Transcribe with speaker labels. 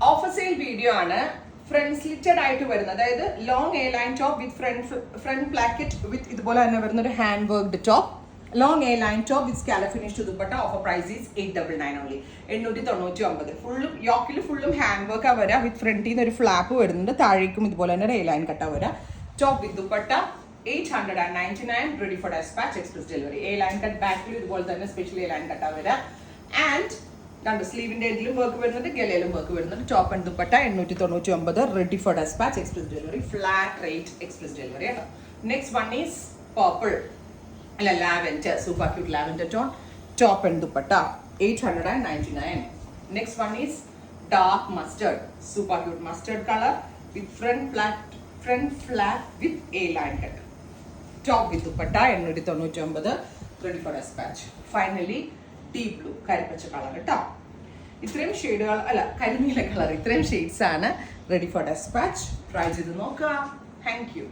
Speaker 1: Offer sale video ആണ്. Front slitted ആയിട്ട് വരുന്നത്, അതായത് long A line top with front placket with ഇതുപോലെ തന്നെ വരുന്ന ഒരു hand worked top. Long A line top with scallop finish dupatta. Offer price is 899 only. 899. ഫുള്ളും യോക്കിൽ ഫുള്ളും ഹാൻഡ് വർക്കാ വരാ. വിത്ത് ഫ്രണ്ടിൽ നിന്ന് ഒരു ഫ്ലാപ്പ് വരുന്നുണ്ട്. താഴേക്കും ഇതുപോലെ തന്നെ ഒരു എ ലൈൻ കട്ടാ വരാ. Top with dupatta 899. Ready for despatch, express delivery. A line cut ബാക്കിൽ ഇതുപോലെ തന്നെ സ്പെഷ്യൽ എ ലൈൻ കട്ടാ വരാ. ആൻഡ് രണ്ട് സ്ലീവിന്റെ എഡിലും വർക്ക് വരുന്നുണ്ട്, ഗലയിലും വർക്ക് വരുന്നുണ്ട്. Top and dupatta 899. Ready for despatch, express delivery. Flat rate express delivery ആണ്. നെക്സ്റ്റ് വൺ ഈസ് പർപ്പിൾ അല്ല lavender, super cute lavender tone. Top and dupatta 899. Next one is dark mustard, super cute mustard colour with front flat with A line cut. Top with dupatta 899. Ready for despatch. Finally deep blue, കരിപ്പച്ച colour കേട്ടോ. ഇത്രയും ഷെയ്ഡുകൾ അല്ല, കരിനീല colour, ഇത്രയും shades ആണ് ready for dispatch. Try ചെയ്ത് നോക്കുക. Thank you.